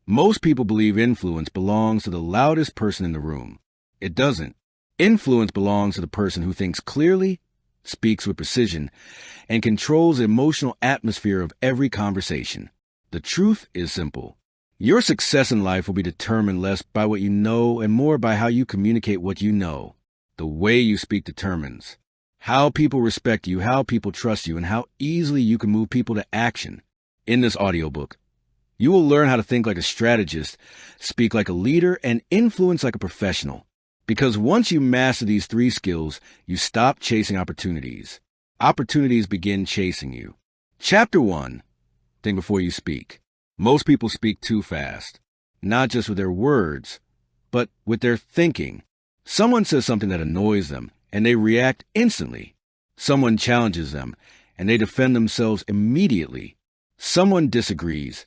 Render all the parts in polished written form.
Most people believe influence belongs to the loudest person in the room. It doesn't. Influence belongs to the person who thinks clearly, speaks with precision, and controls the emotional atmosphere of every conversation. The truth is simple. Your success in life will be determined less by what you know and more by how you communicate what you know. The way you speak determines how people respect you, how people trust you, and how easily you can move people to action. In this audiobook, you will learn how to think like a strategist, speak like a leader, and influence like a professional. Because once you master these 3 skills, you stop chasing opportunities. Opportunities begin chasing you. Chapter 1. Think before you speak. Most people speak too fast, not just with their words, but with their thinking. Someone says something that annoys them, and they react instantly. Someone challenges them, and they defend themselves immediately. Someone disagrees,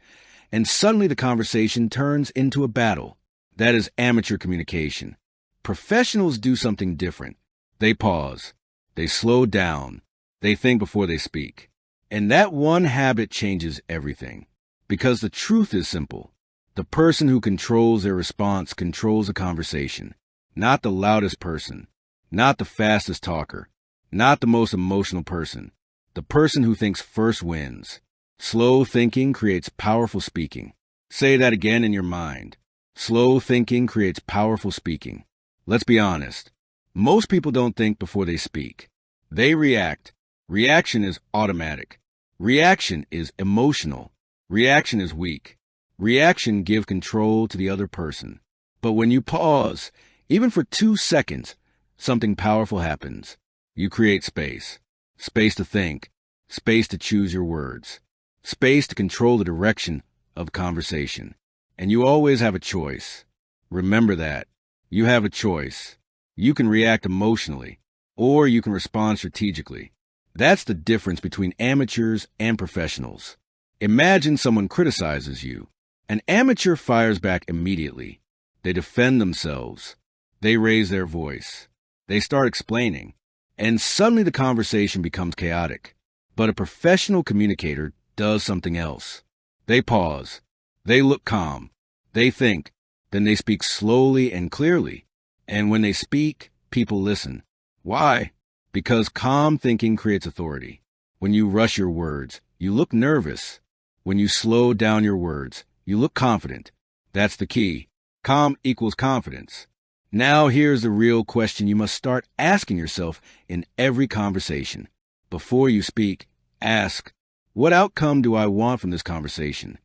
and suddenly the conversation turns into a battle. That is amateur communication. Professionals do something different. They pause. They slow down. They think before they speak. And that one habit changes everything. Because the truth is simple. The person who controls their response controls the conversation. Not the loudest person. Not the fastest talker. Not the most emotional person. The person who thinks first wins. Slow thinking creates powerful speaking. Say that again in your mind. Slow thinking creates powerful speaking. Let's be honest. Most people don't think before they speak. They react. Reaction is automatic. Reaction is emotional. Reaction is weak. Reaction gives control to the other person. But when you pause, even for 2 seconds, something powerful happens. You create space. Space to think. Space to choose your words. Space to control the direction of conversation. And you always have a choice. Remember that. You have a choice. You can react emotionally, or you can respond strategically. That's the difference between amateurs and professionals. Imagine someone criticizes you. An amateur fires back immediately. They defend themselves. They raise their voice. They start explaining. And suddenly the conversation becomes chaotic. But a professional communicator does something else. They pause. They look calm. They think. Then they speak slowly and clearly. And when they speak, people listen. Why? Because calm thinking creates authority. When you rush your words, you look nervous. When you slow down your words, you look confident. That's the key. Calm equals confidence. Now here's the real question you must start asking yourself in every conversation. Before you speak, ask, what outcome do I want from this conversation?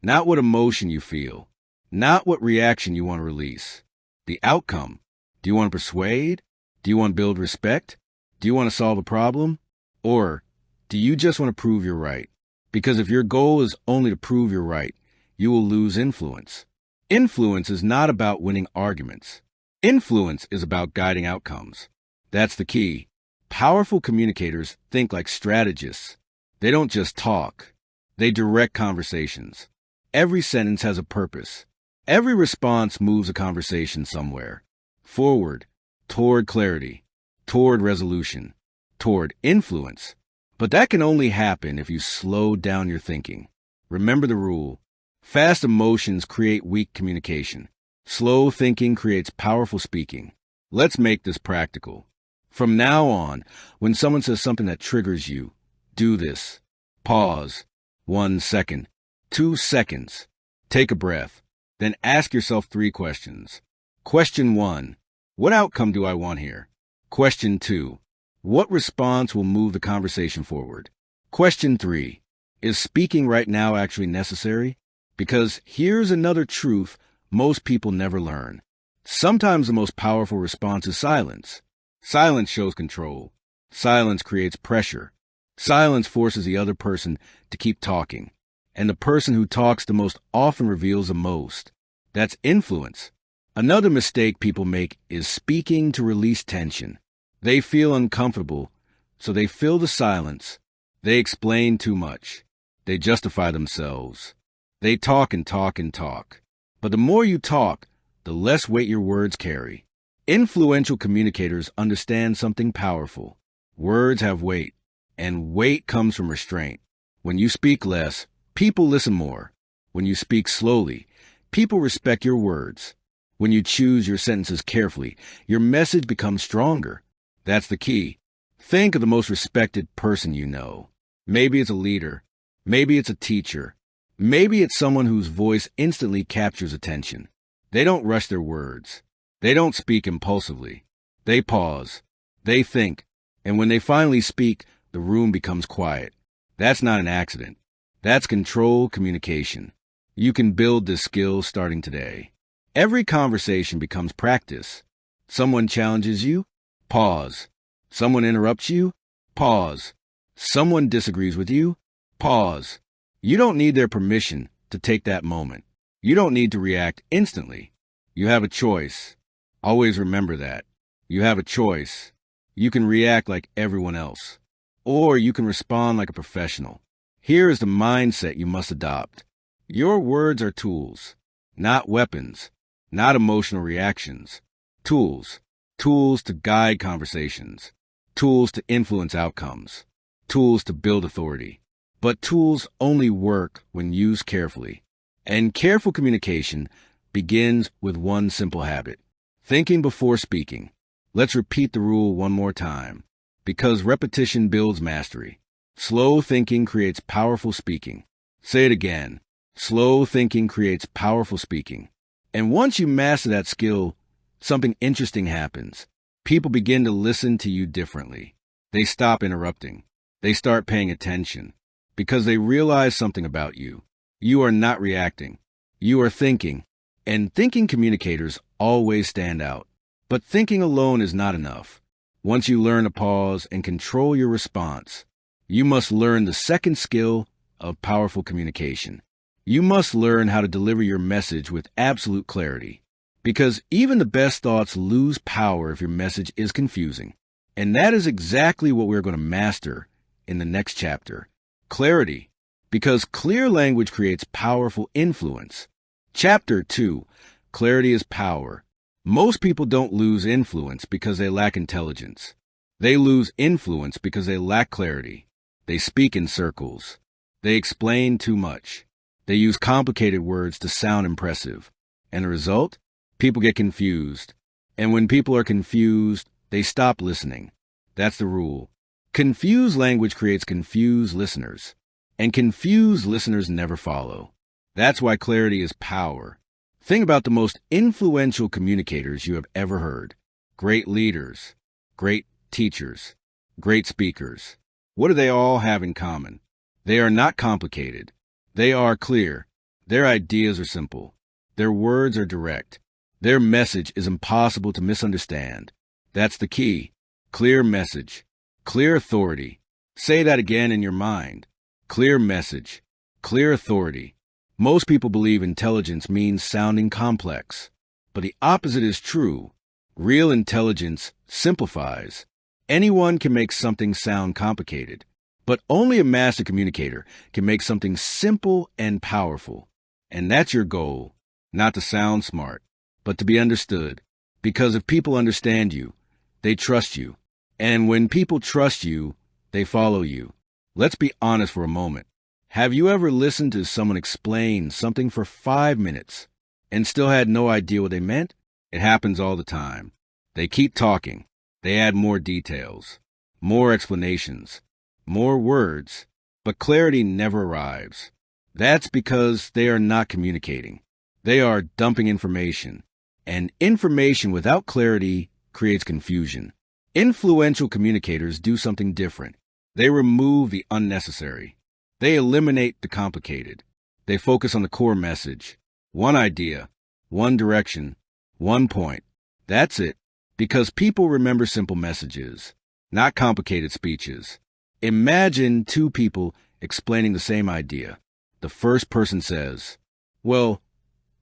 Not what emotion you feel. Not what reaction you want to release. The outcome. Do you want to persuade? Do you want to build respect? Do you want to solve a problem? Or do you just want to prove you're right? Because if your goal is only to prove you're right, you will lose influence. Influence is not about winning arguments. Influence is about guiding outcomes. That's the key. Powerful communicators think like strategists. They don't just talk. They direct conversations. Every sentence has a purpose. Every response moves a conversation somewhere. Forward, toward clarity, toward resolution, toward influence. But that can only happen if you slow down your thinking. Remember the rule. Fast emotions create weak communication. Slow thinking creates powerful speaking. Let's make this practical. From now on, when someone says something that triggers you, do this. Pause. 1 second. 2 seconds. Take a breath. Then ask yourself 3 questions. Question 1. What outcome do I want here? Question 2. What response will move the conversation forward? Question 3. Is speaking right now actually necessary? Because here's another truth most people never learn. Sometimes the most powerful response is silence. Silence shows control. Silence creates pressure. Silence forces the other person to keep talking. And the person who talks the most often reveals the most. That's influence. Another mistake people make is speaking to release tension. They feel uncomfortable, so they fill the silence. They explain too much. They justify themselves. They talk and talk and talk. But the more you talk, the less weight your words carry. Influential communicators understand something powerful. Words have weight, and weight comes from restraint. When you speak less, people listen more. When you speak slowly, people respect your words. When you choose your sentences carefully, your message becomes stronger. That's the key. Think of the most respected person you know. Maybe it's a leader. Maybe it's a teacher. Maybe it's someone whose voice instantly captures attention. They don't rush their words. They don't speak impulsively. They pause. They think. And when they finally speak, the room becomes quiet. That's not an accident. That's controlled communication. You can build this skill starting today. Every conversation becomes practice. Someone challenges you? Pause. Someone interrupts you? Pause. Someone disagrees with you? Pause. You don't need their permission to take that moment. You don't need to react instantly. You have a choice. Always remember that. You have a choice. You can react like everyone else, or you can respond like a professional. Here is the mindset you must adopt. Your words are tools, not weapons, not emotional reactions. Tools. Tools to guide conversations. Tools to influence outcomes. Tools to build authority. But tools only work when used carefully. And careful communication begins with one simple habit: thinking before speaking. Let's repeat the rule one more time, because repetition builds mastery. Slow thinking creates powerful speaking. Say it again. Slow thinking creates powerful speaking. And once you master that skill, something interesting happens. People begin to listen to you differently. They stop interrupting. They start paying attention because they realize something about you. You are not reacting. You are thinking. And thinking communicators always stand out. But thinking alone is not enough. Once you learn to pause and control your response, you must learn the second skill of powerful communication. You must learn how to deliver your message with absolute clarity. Because even the best thoughts lose power if your message is confusing. And that is exactly what we're going to master in the next chapter. Clarity. Because clear language creates powerful influence. Chapter 2. Clarity is power. Most people don't lose influence because they lack intelligence. They lose influence because they lack clarity. They speak in circles. They explain too much. They use complicated words to sound impressive. And the result? People get confused. And when people are confused, they stop listening. That's the rule. Confused language creates confused listeners. And confused listeners never follow. That's why clarity is power. Think about the most influential communicators you have ever heard. Great leaders, great teachers, great speakers. What do they all have in common? They are not complicated. They are clear. Their ideas are simple. Their words are direct. Their message is impossible to misunderstand. That's the key. Clear message. Clear authority. Say that again in your mind. Clear message. Clear authority. Most people believe intelligence means sounding complex. But the opposite is true. Real intelligence simplifies. Anyone can make something sound complicated. But only a master communicator can make something simple and powerful. And that's your goal. Not to sound smart, but to be understood. Because if people understand you, they trust you. And when people trust you, they follow you. Let's be honest for a moment. Have you ever listened to someone explain something for 5 minutes and still had no idea what they meant? It happens all the time. They keep talking. They add more details, more explanations, more words, but clarity never arrives. That's because they are not communicating. They are dumping information. And information without clarity creates confusion. Influential communicators do something different. They remove the unnecessary. They eliminate the complicated. They focus on the core message. One idea, one direction, one point. That's it. Because people remember simple messages, not complicated speeches. Imagine two people explaining the same idea. The first person says, "Well,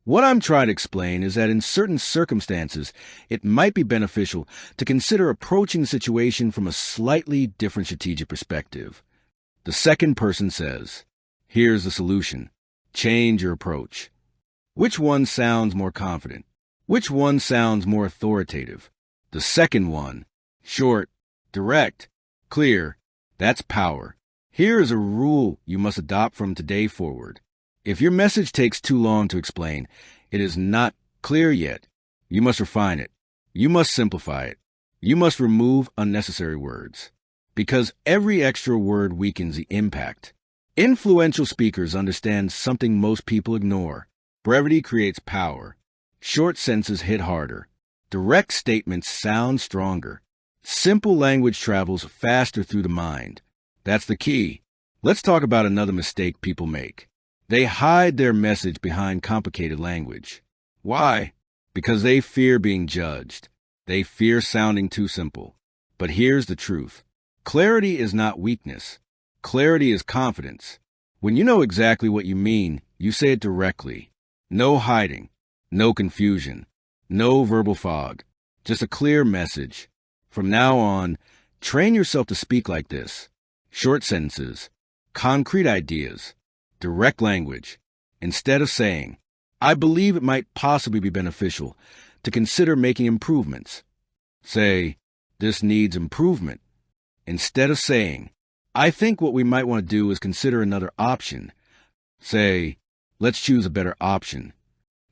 what I'm trying to explain is that in certain circumstances, it might be beneficial to consider approaching the situation from a slightly different strategic perspective." The second person says, "Here's the solution. Change your approach." Which one sounds more confident? Which one sounds more authoritative? The second one. Short, direct, clear. That's power. Here is a rule you must adopt from today forward. If your message takes too long to explain, it is not clear yet. You must refine it. You must simplify it. You must remove unnecessary words. Because every extra word weakens the impact. Influential speakers understand something most people ignore. Brevity creates power. Short sentences hit harder. Direct statements sound stronger. Simple language travels faster through the mind. That's the key. Let's talk about another mistake people make. They hide their message behind complicated language. Why? Because they fear being judged. They fear sounding too simple. But here's the truth. Clarity is not weakness. Clarity is confidence. When you know exactly what you mean, you say it directly. No hiding. No confusion. No verbal fog. Just a clear message. From now on, train yourself to speak like this. Short sentences. Concrete ideas. Direct language. Instead of saying, I believe it might possibly be beneficial to consider making improvements. Say, this needs improvement. Instead of saying, I think what we might want to do is consider another option. Say, let's choose a better option.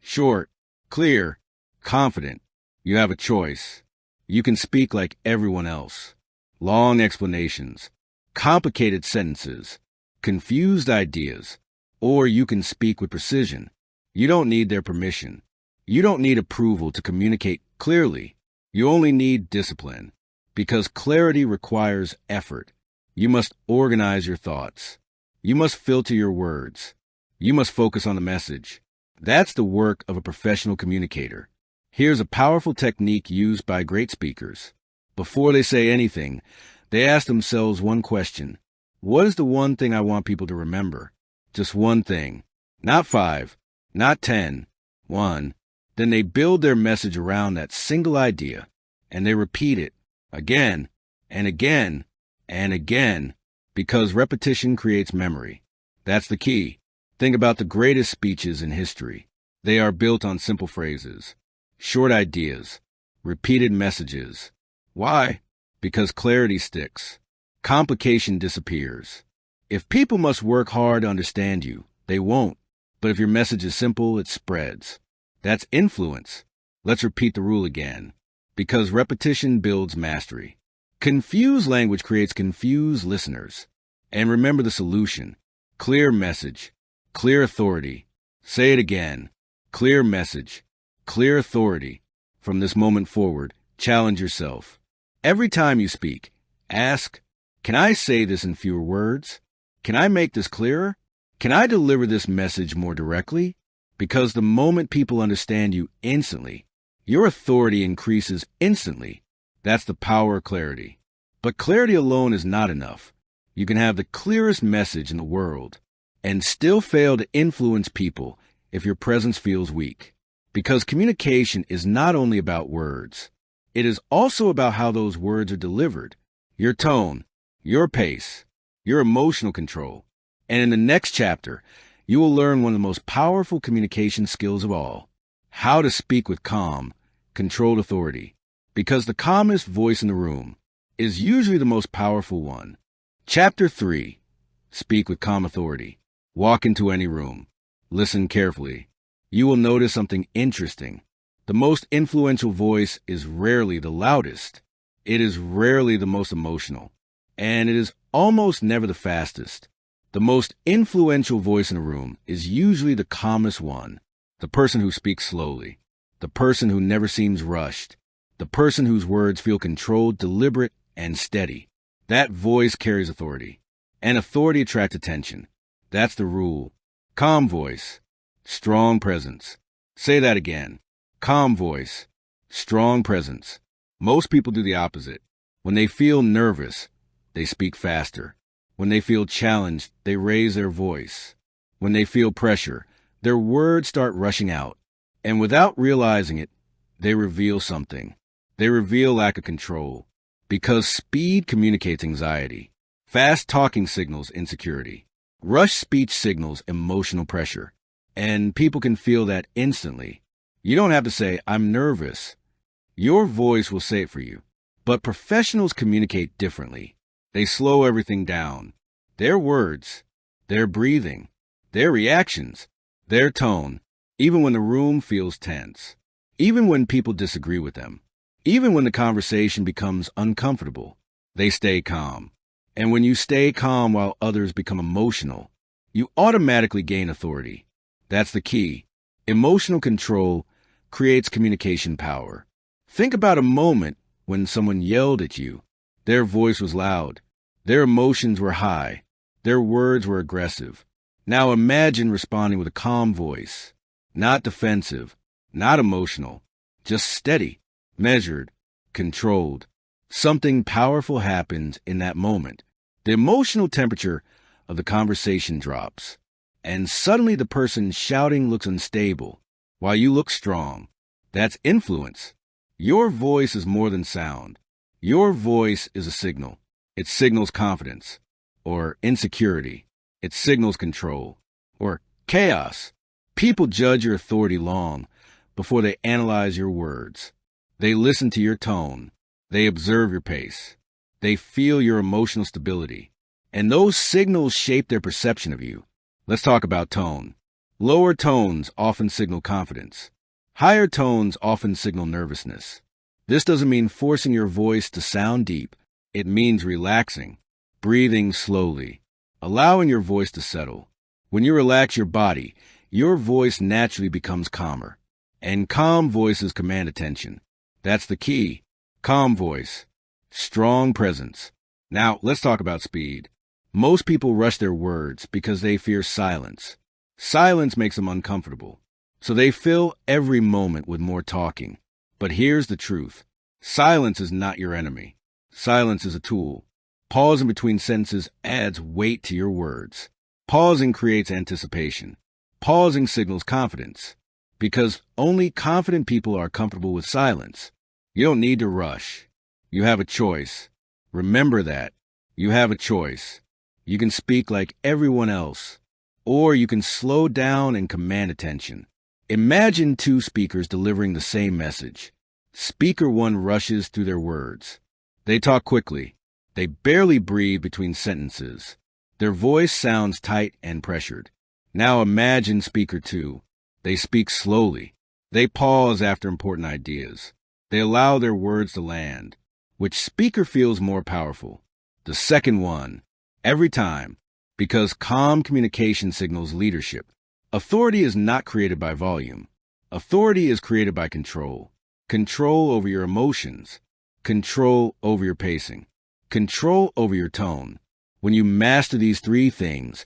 Short, clear, confident. You have a choice. You can speak like everyone else. Long explanations, complicated sentences, confused ideas, or you can speak with precision. You don't need their permission. You don't need approval to communicate clearly. You only need discipline. Because clarity requires effort. You must organize your thoughts. You must filter your words. You must focus on the message. That's the work of a professional communicator. Here's a powerful technique used by great speakers. Before they say anything, they ask themselves one question. What is the one thing I want people to remember? Just one thing. Not 5, not 10. One. Then they build their message around that single idea, and they repeat it again and again and again, because repetition creates memory. That's the key. Think about the greatest speeches in history. They are built on simple phrases, short ideas, repeated messages. Why? Because clarity sticks. Complication disappears. If people must work hard to understand you, they won't. But if your message is simple, it spreads. That's influence. Let's repeat the rule again. Because repetition builds mastery. Confused language creates confused listeners. And remember the solution. Clear message. Clear authority. Say it again. Clear message. Clear authority. From this moment forward, challenge yourself. Every time you speak, ask, can I say this in fewer words? Can I make this clearer? Can I deliver this message more directly? Because the moment people understand you instantly, your authority increases instantly. That's the power of clarity. But clarity alone is not enough. You can have the clearest message in the world and still fail to influence people if your presence feels weak. Because communication is not only about words. It is also about how those words are delivered, your tone, your pace, your emotional control. And in the next chapter, you will learn one of the most powerful communication skills of all, how to speak with calm, controlled authority. Because the calmest voice in the room is usually the most powerful one. Chapter 3. Speak with calm authority. Walk into any room. Listen carefully. You will notice something interesting. The most influential voice is rarely the loudest. It is rarely the most emotional. And it is almost never the fastest. The most influential voice in a room is usually the calmest one. The person who speaks slowly. The person who never seems rushed. The person whose words feel controlled, deliberate, and steady. That voice carries authority. And authority attracts attention. That's the rule. Calm voice. Strong presence. Say that again. Calm voice. Strong presence. Most people do the opposite. When they feel nervous, they speak faster. When they feel challenged, they raise their voice. When they feel pressure, their words start rushing out. And without realizing it, they reveal something. They reveal lack of control. Because speed communicates anxiety. Fast talking signals insecurity. Rush speech signals emotional pressure. And people can feel that instantly. You don't have to say, I'm nervous. Your voice will say it for you. But professionals communicate differently. They slow everything down. Their words, their breathing, their reactions, their tone, even when the room feels tense, even when people disagree with them, even when the conversation becomes uncomfortable, they stay calm. And when you stay calm while others become emotional, you automatically gain authority. That's the key. Emotional control creates communication power. Think about a moment when someone yelled at you. Their voice was loud. Their emotions were high. Their words were aggressive. Now imagine responding with a calm voice, not defensive, not emotional, just steady, measured, controlled. Something powerful happens in that moment. The emotional temperature of the conversation drops, and suddenly the person shouting looks unstable, while you look strong. That's influence. Your voice is more than sound. Your voice is a signal. It signals confidence, or insecurity. It signals control, or chaos. People judge your authority long before they analyze your words. They listen to your tone. They observe your pace. They feel your emotional stability. And those signals shape their perception of you. Let's talk about tone. Lower tones often signal confidence. Higher tones often signal nervousness. This doesn't mean forcing your voice to sound deep. It means relaxing, breathing slowly, allowing your voice to settle. When you relax your body, your voice naturally becomes calmer. And calm voices command attention. That's the key. Calm voice, strong presence. Now, let's talk about speed. Most people rush their words because they fear silence. Silence makes them uncomfortable, so they fill every moment with more talking. But here's the truth. Silence is not your enemy. Silence is a tool. Pausing between sentences adds weight to your words. Pausing creates anticipation. Pausing signals confidence, because only confident people are comfortable with silence. You don't need to rush. You have a choice. Remember that. You have a choice. You can speak like everyone else, or you can slow down and command attention. Imagine two speakers delivering the same message. Speaker one rushes through their words. They talk quickly. They barely breathe between sentences. Their voice sounds tight and pressured. Now imagine speaker two. They speak slowly. They pause after important ideas. They allow their words to land. Which speaker feels more powerful? The second one. Every time. Because calm communication signals leadership. Authority is not created by volume. Authority is created by control. Control over your emotions. Control over your pacing. Control over your tone. When you master these three things,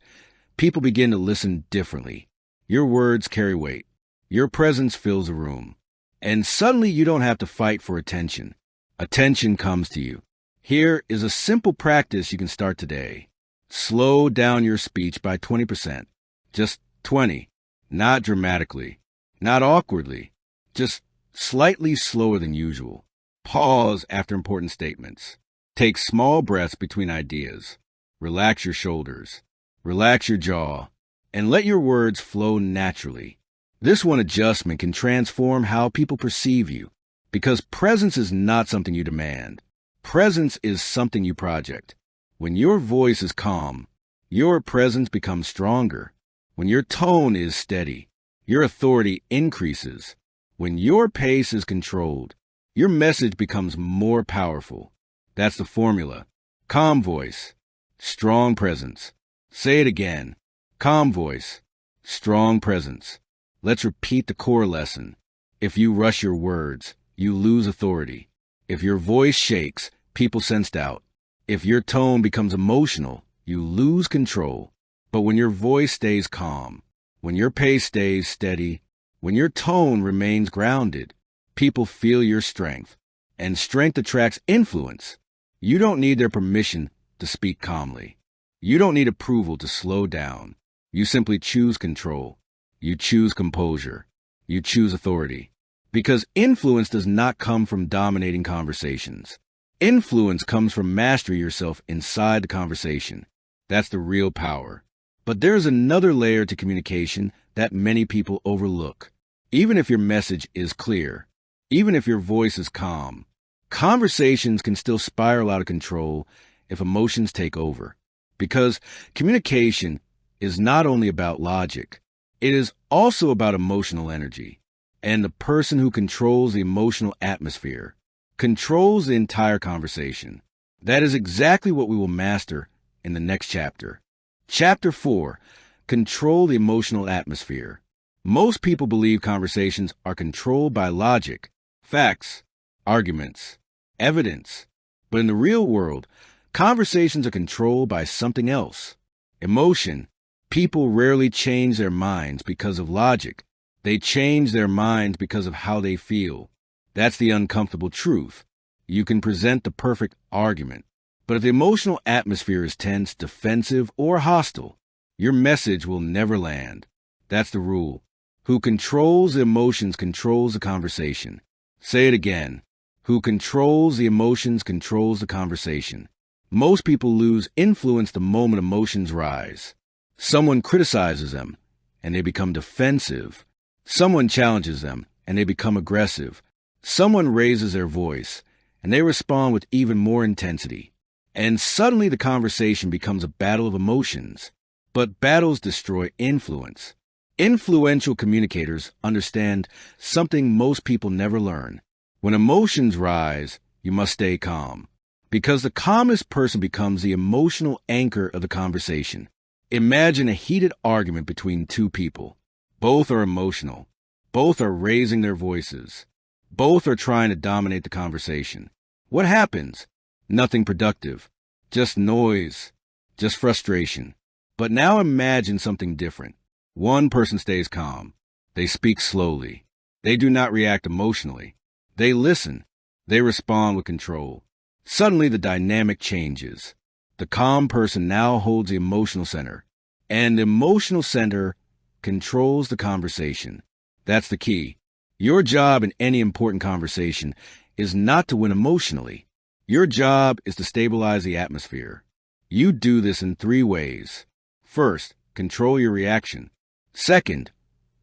people begin to listen differently. Your words carry weight. Your presence fills a room. And suddenly you don't have to fight for attention. Attention comes to you. Here is a simple practice you can start today. Slow down your speech by 20%. Just 20. Not dramatically. Not awkwardly. Just slightly slower than usual. Pause after important statements. Take small breaths between ideas. Relax your shoulders. Relax your jaw. And let your words flow naturally. This one adjustment can transform how people perceive you, because presence is not something you demand. Presence is something you project. When your voice is calm, your presence becomes stronger. When your tone is steady, your authority increases. When your pace is controlled, your message becomes more powerful. That's the formula. Calm voice, strong presence. Say it again. Calm voice, strong presence. Let's repeat the core lesson. If you rush your words, you lose authority. If your voice shakes, people sense doubt. If your tone becomes emotional, you lose control. But when your voice stays calm, when your pace stays steady, when your tone remains grounded, people feel your strength. And strength attracts influence. You don't need their permission to speak calmly. You don't need approval to slow down. You simply choose control. You choose composure. You choose authority. Because influence does not come from dominating conversations. Influence comes from mastering yourself inside the conversation. That's the real power. But there's another layer to communication that many people overlook. Even if your message is clear, even if your voice is calm, conversations can still spiral out of control if emotions take over. Because communication is not only about logic, it is also about emotional energy. And the person who controls the emotional atmosphere controls the entire conversation. That is exactly what we will master in the next chapter. Chapter 4, Control the Emotional Atmosphere. Most people believe conversations are controlled by logic, facts, arguments, evidence. But in the real world, conversations are controlled by something else. Emotion. People rarely change their minds because of logic. They change their minds because of how they feel. That's the uncomfortable truth. You can present the perfect argument, but if the emotional atmosphere is tense, defensive, or hostile, your message will never land. That's the rule. Who controls the emotions controls the conversation. Say it again. Who controls the emotions controls the conversation. Most people lose influence the moment emotions rise. Someone criticizes them, and they become defensive. Someone challenges them, and they become aggressive. Someone raises their voice, and they respond with even more intensity. And suddenly the conversation becomes a battle of emotions. But battles destroy influence. Influential communicators understand something most people never learn. When emotions rise, you must stay calm, because the calmest person becomes the emotional anchor of the conversation. Imagine a heated argument between two people. Both are emotional. Both are raising their voices. Both are trying to dominate the conversation. What happens? Nothing productive. Just noise. Just frustration. But now imagine something different. One person stays calm. They speak slowly. They do not react emotionally. They listen. They respond with control. Suddenly the dynamic changes. The calm person now holds the emotional center, and the emotional center controls the conversation. That's the key. Your job in any important conversation is not to win emotionally. Your job is to stabilize the atmosphere. You do this in 3 ways. First, control your reaction. Second,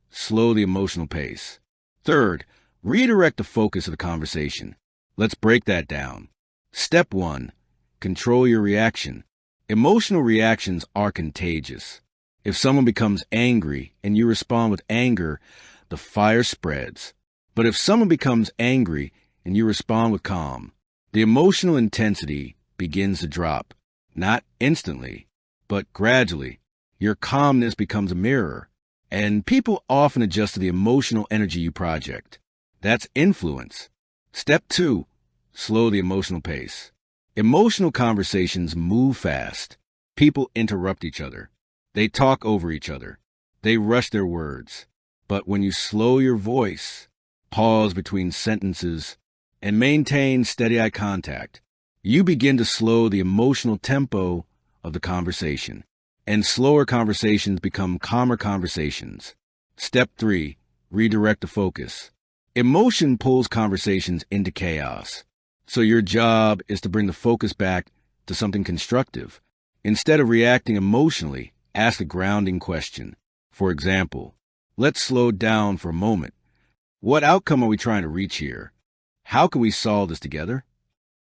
slow the emotional pace. Third, redirect the focus of the conversation. Let's break that down. Step 1, control your reaction. Emotional reactions are contagious. If someone becomes angry and you respond with anger, the fire spreads. But if someone becomes angry and you respond with calm, the emotional intensity begins to drop. Not instantly, but gradually. Your calmness becomes a mirror, and people often adjust to the emotional energy you project. That's influence. Step 2, slow the emotional pace. Emotional conversations move fast. People interrupt each other. They talk over each other. They rush their words. But when you slow your voice, pause between sentences, and maintain steady eye contact, you begin to slow the emotional tempo of the conversation. And slower conversations become calmer conversations. Step 3, redirect the focus. Emotion pulls conversations into chaos. So your job is to bring the focus back to something constructive. Instead of reacting emotionally, ask a grounding question. For example, let's slow down for a moment. What outcome are we trying to reach here? How can we solve this together?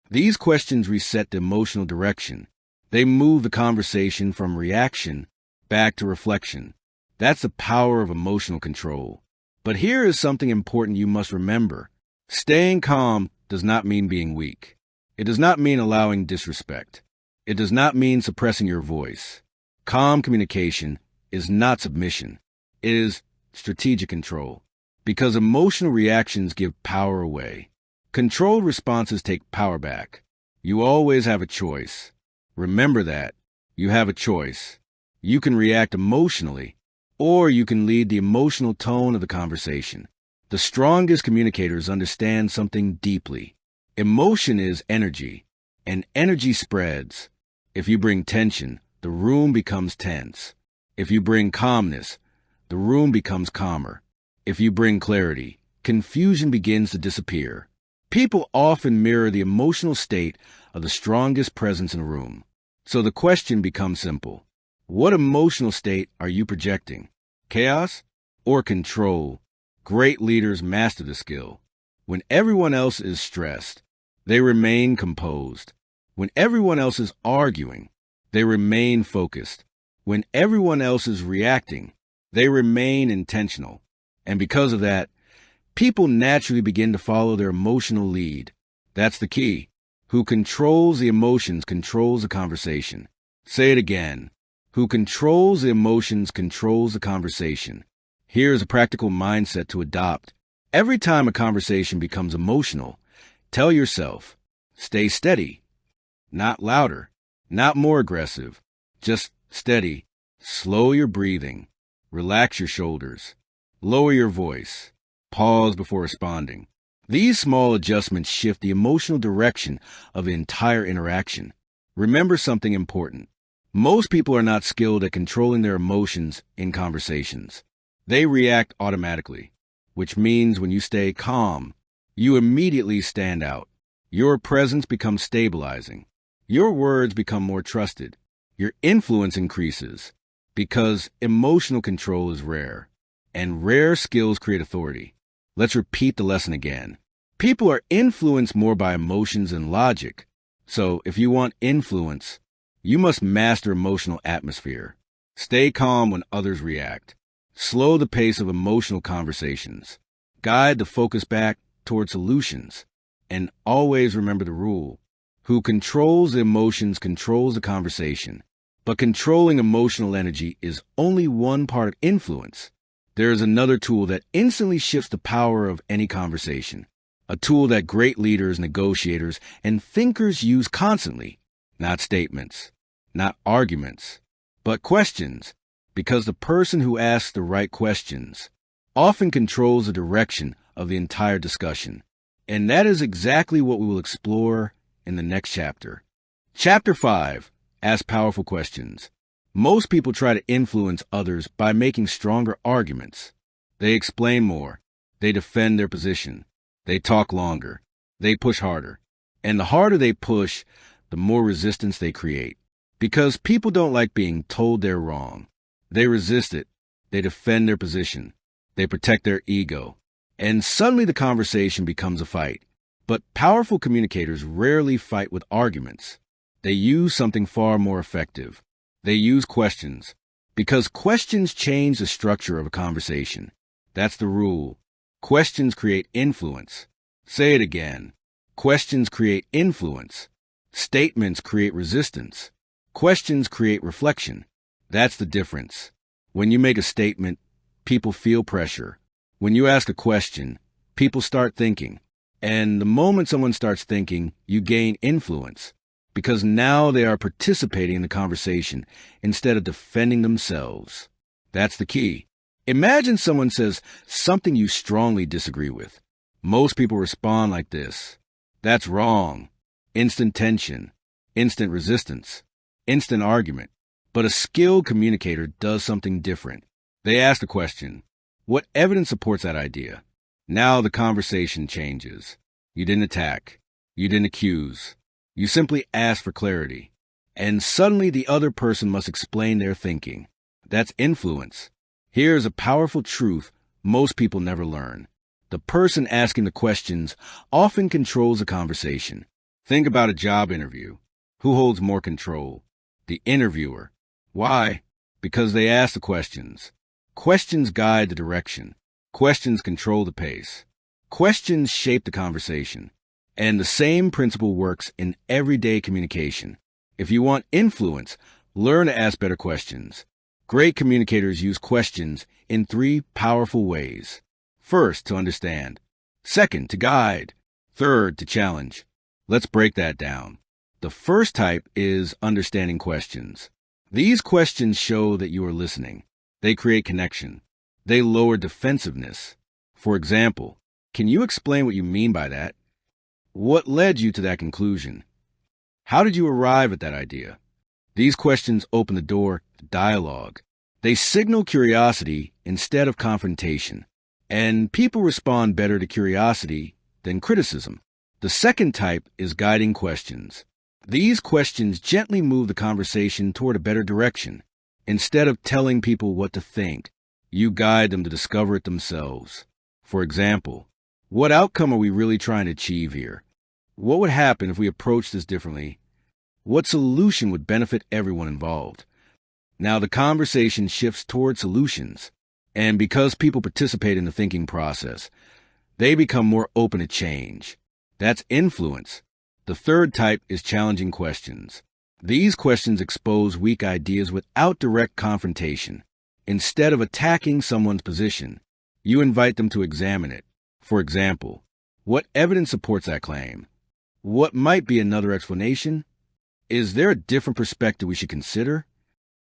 These questions reset the emotional direction. They move the conversation from reaction back to reflection. That's the power of emotional control. But here is something important you must remember. Staying calm does not mean being weak. It does not mean allowing disrespect. It does not mean suppressing your voice. Calm communication is not submission. It is strategic control. Because emotional reactions give power away. Controlled responses take power back. You always have a choice. Remember that. You have a choice. You can react emotionally, or you can lead the emotional tone of the conversation. The strongest communicators understand something deeply. Emotion is energy, and energy spreads. If you bring tension, the room becomes tense. If you bring calmness, the room becomes calmer. If you bring clarity, confusion begins to disappear. People often mirror the emotional state of the strongest presence in a room. So the question becomes simple. What emotional state are you projecting? Chaos or control? Great leaders master the skill. When everyone else is stressed, they remain composed. When everyone else is arguing, they remain focused. When everyone else is reacting, they remain intentional. And because of that, people naturally begin to follow their emotional lead. That's the key. Who controls the emotions controls the conversation. Say it again. Who controls the emotions controls the conversation. Here's a practical mindset to adopt. Every time a conversation becomes emotional, tell yourself, stay steady. Not louder, not more aggressive, just steady. Slow your breathing. Relax your shoulders. Lower your voice. Pause before responding. These small adjustments shift the emotional direction of the entire interaction. Remember something important. Most people are not skilled at controlling their emotions in conversations. They react automatically, which means when you stay calm, you immediately stand out. Your presence becomes stabilizing. Your words become more trusted. Your influence increases because emotional control is rare, and rare skills create authority. Let's repeat the lesson again. People are influenced more by emotions than logic. So if you want influence, you must master emotional atmosphere. Stay calm when others react. Slow the pace of emotional conversations. Guide the focus back toward solutions. And always remember the rule. Who controls the emotions controls the conversation. But controlling emotional energy is only one part of influence. There is another tool that instantly shifts the power of any conversation. A tool that great leaders, negotiators, and thinkers use constantly. Not statements, not arguments, but questions. Because the person who asks the right questions often controls the direction of the entire discussion. And that is exactly what we will explore in the next chapter. Chapter 5. Ask powerful questions. Most people try to influence others by making stronger arguments. They explain more. They defend their position. They talk longer. They push harder. And the harder they push, the more resistance they create. Because people don't like being told they're wrong. They resist it. They defend their position. They protect their ego. And suddenly the conversation becomes a fight. But powerful communicators rarely fight with arguments. They use something far more effective. They use questions. Because questions change the structure of a conversation. That's the rule. Questions create influence. Say it again. Questions create influence. Statements create resistance. Questions create reflection. That's the difference. When you make a statement, people feel pressure. When you ask a question, people start thinking. And the moment someone starts thinking, you gain influence. Because now they are participating in the conversation instead of defending themselves. That's the key. Imagine someone says something you strongly disagree with. Most people respond like this. That's wrong. Instant tension. Instant resistance. Instant argument. But a skilled communicator does something different. They ask the question, what evidence supports that idea? Now the conversation changes. You didn't attack. You didn't accuse. You simply ask for clarity. And suddenly the other person must explain their thinking. That's influence. Here's a powerful truth most people never learn. The person asking the questions often controls the conversation. Think about a job interview. Who holds more control? The interviewer. Why? Because they ask the questions. Questions guide the direction. Questions control the pace. Questions shape the conversation. And the same principle works in everyday communication. If you want influence, learn to ask better questions. Great communicators use questions in 3 powerful ways. First, to understand. Second, to guide. Third, to challenge. Let's break that down. The first type is understanding questions. These questions show that you are listening. They create connection. They lower defensiveness. For example, can you explain what you mean by that? What led you to that conclusion? How did you arrive at that idea? These questions open the door to dialogue. They signal curiosity instead of confrontation. And people respond better to curiosity than criticism. The second type is guiding questions. These questions gently move the conversation toward a better direction. Instead of telling people what to think, you guide them to discover it themselves. For example, what outcome are we really trying to achieve here? What would happen if we approached this differently? What solution would benefit everyone involved? Now the conversation shifts toward solutions. And because people participate in the thinking process, they become more open to change. That's influence. The third type is challenging questions. These questions expose weak ideas without direct confrontation. Instead of attacking someone's position, you invite them to examine it. For example, what evidence supports that claim? What might be another explanation? Is there a different perspective we should consider?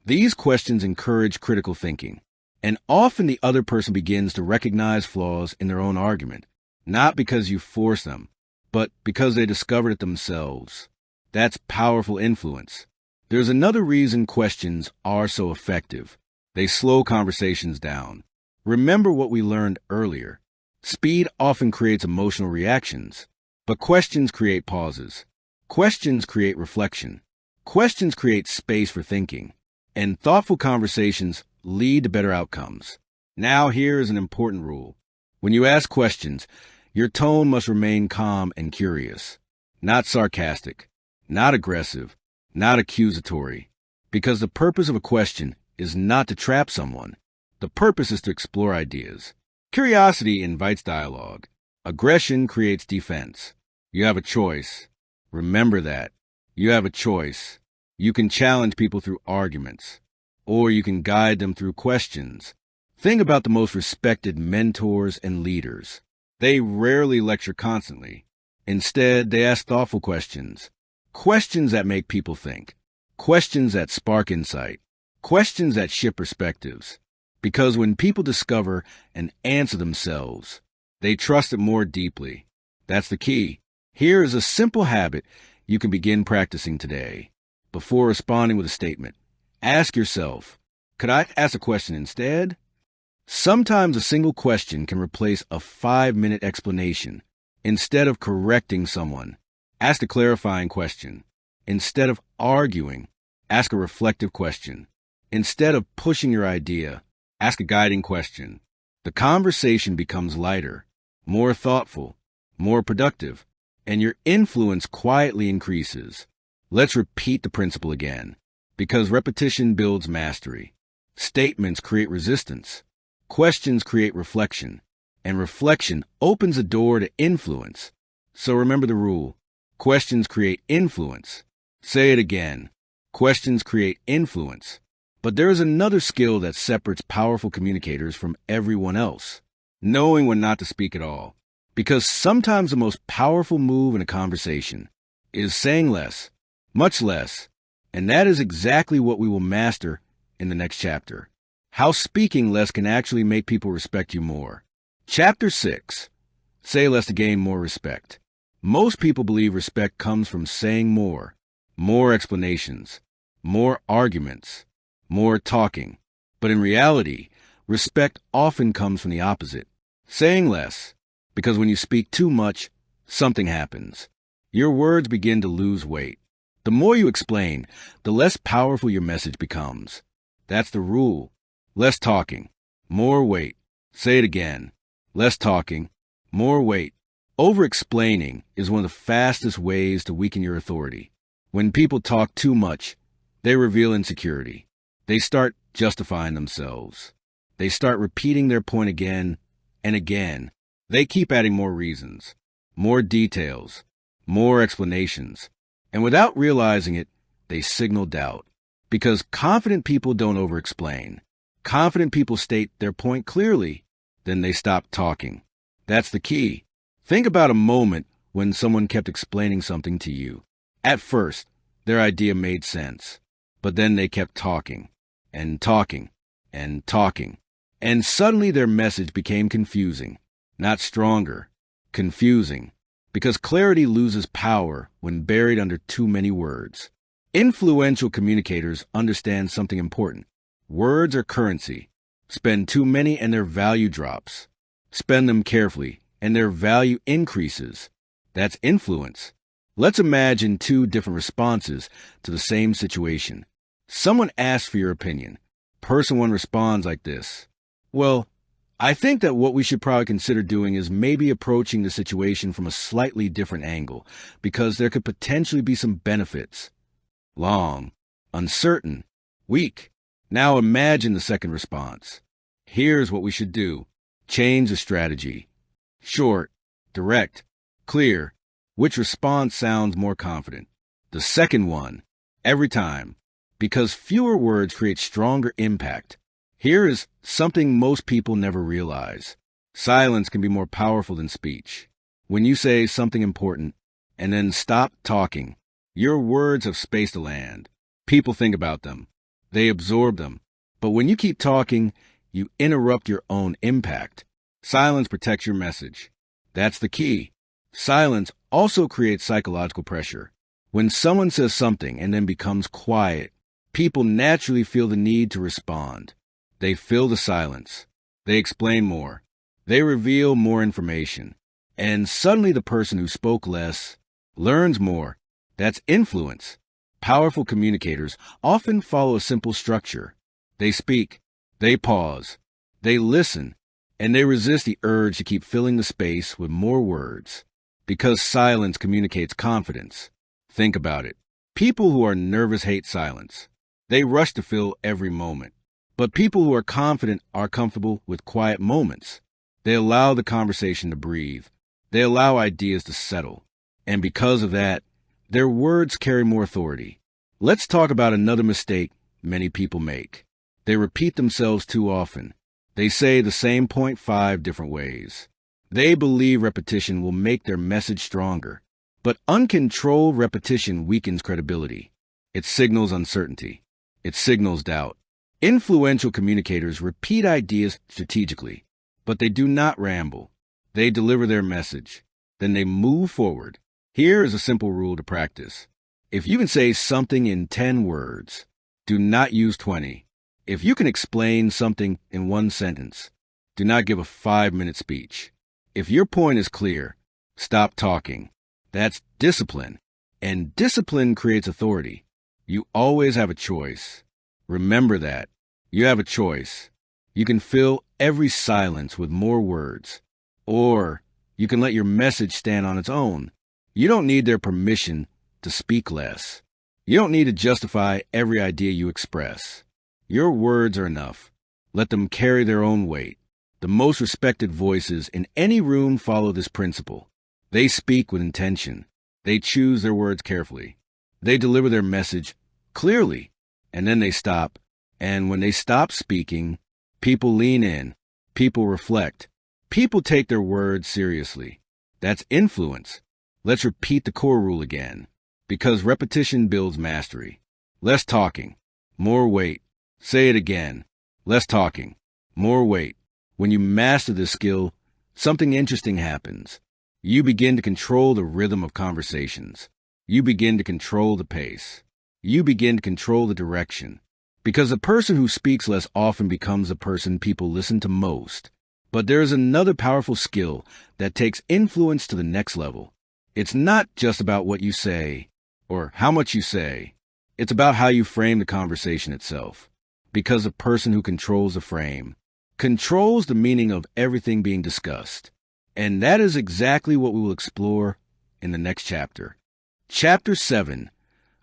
These questions encourage critical thinking, and often the other person begins to recognize flaws in their own argument, not because you force them, but because they discovered it themselves. That's powerful influence. There's another reason questions are so effective. They slow conversations down. Remember what we learned earlier. Speed often creates emotional reactions, but questions create pauses. Questions create reflection. Questions create space for thinking. And thoughtful conversations lead to better outcomes. Now here is an important rule. When you ask questions, your tone must remain calm and curious, not sarcastic, not aggressive, not accusatory, because the purpose of a question is not to trap someone. The purpose is to explore ideas. Curiosity invites dialogue. Aggression creates defense. You have a choice. Remember that. You have a choice. You can challenge people through arguments, or you can guide them through questions. Think about the most respected mentors and leaders. They rarely lecture constantly. Instead, they ask thoughtful questions. Questions that make people think. Questions that spark insight. Questions that shift perspectives. Because when people discover and answer themselves, they trust it more deeply. That's the key. Here is a simple habit you can begin practicing today. Before responding with a statement, ask yourself, could I ask a question instead? Sometimes a single question can replace a 5-minute explanation. Instead of correcting someone, ask a clarifying question. Instead of arguing, ask a reflective question. Instead of pushing your idea, ask a guiding question. The conversation becomes lighter, more thoughtful, more productive, and your influence quietly increases. Let's repeat the principle again, because repetition builds mastery. Statements create resistance. Questions create reflection, and reflection opens the door to influence. So remember the rule. Questions create influence. Say it again. Questions create influence. But there is another skill that separates powerful communicators from everyone else. Knowing when not to speak at all. Because sometimes the most powerful move in a conversation is saying less, much less. And that is exactly what we will master in the next chapter. How speaking less can actually make people respect you more. Chapter 6. Say less to gain more respect. Most people believe respect comes from saying more explanations, more arguments, more talking. But in reality, respect often comes from the opposite. Saying less, because when you speak too much, something happens. Your words begin to lose weight. The more you explain, the less powerful your message becomes. That's the rule. Less talking, more weight. Say it again. Less talking, more weight. Over-explaining is one of the fastest ways to weaken your authority. When people talk too much, they reveal insecurity. They start justifying themselves. They start repeating their point again and again. They keep adding more reasons, more details, more explanations. And without realizing it, they signal doubt. Because confident people don't over-explain. Confident people state their point clearly, then they stop talking. That's the key. Think about a moment when someone kept explaining something to you. At first, their idea made sense, but then they kept talking and talking and talking. And suddenly their message became confusing, not stronger, confusing, because clarity loses power when buried under too many words. Influential communicators understand something important. Words are currency. Spend too many and their value drops. Spend them carefully and their value increases. That's influence. Let's imagine two different responses to the same situation. Someone asks for your opinion. Person one responds like this. Well, I think that what we should probably consider doing is maybe approaching the situation from a slightly different angle, because there could potentially be some benefits. Long, uncertain, weak. Now imagine the second response. Here's what we should do. Change the strategy. Short, direct, clear. Which response sounds more confident? The second one, every time, because fewer words create stronger impact. Here is something most people never realize. Silence can be more powerful than speech. When you say something important and then stop talking, your words have space to land. People think about them. They absorb them. But when you keep talking, you interrupt your own impact. Silence protects your message. That's the key. Silence also creates psychological pressure. When someone says something and then becomes quiet, people naturally feel the need to respond. They fill the silence. They explain more. They reveal more information. And suddenly the person who spoke less learns more. That's influence. Powerful communicators often follow a simple structure. They speak, they pause, they listen, and they resist the urge to keep filling the space with more words. Because silence communicates confidence. Think about it. People who are nervous hate silence. They rush to fill every moment. But people who are confident are comfortable with quiet moments. They allow the conversation to breathe. They allow ideas to settle. And because of that, their words carry more authority. Let's talk about another mistake many people make. They repeat themselves too often. They say the same point 5 different ways. They believe repetition will make their message stronger. But uncontrolled repetition weakens credibility. It signals uncertainty. It signals doubt. Influential communicators repeat ideas strategically, but they do not ramble. They deliver their message. Then they move forward. Here is a simple rule to practice. If you can say something in 10 words, do not use 20. If you can explain something in 1 sentence, do not give a 5-minute speech. If your point is clear, stop talking. That's discipline. And discipline creates authority. You always have a choice. Remember that. You have a choice. You can fill every silence with more words. Or you can let your message stand on its own. You don't need their permission to speak less. You don't need to justify every idea you express. Your words are enough. Let them carry their own weight. The most respected voices in any room follow this principle. They speak with intention. They choose their words carefully. They deliver their message clearly, and then they stop. And when they stop speaking, people lean in. People reflect. People take their words seriously. That's influence. Let's repeat the core rule again, because repetition builds mastery. Less talking, more weight. Say it again. Less talking, more weight. When you master this skill, something interesting happens. You begin to control the rhythm of conversations. You begin to control the pace. You begin to control the direction. Because the person who speaks less often becomes the person people listen to most. But there is another powerful skill that takes influence to the next level. It's not just about what you say or how much you say. It's about how you frame the conversation itself. Because the person who controls the frame controls the meaning of everything being discussed. And that is exactly what we will explore in the next chapter. Chapter 7.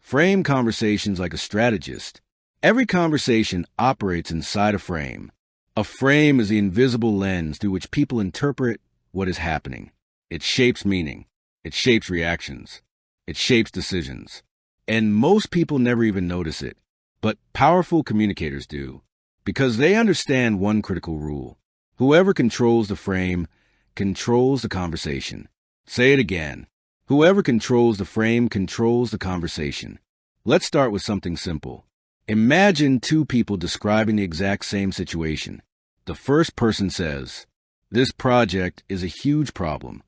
Frame conversations like a strategist. Every conversation operates inside a frame. A frame is the invisible lens through which people interpret what is happening. It shapes meaning. It shapes reactions. It shapes decisions. And most people never even notice it. But powerful communicators do, because they understand one critical rule. Whoever controls the frame controls the conversation. Say it again. Whoever controls the frame controls the conversation. Let's start with something simple. Imagine 2 people describing the exact same situation. The first person says, "This project is a huge problem."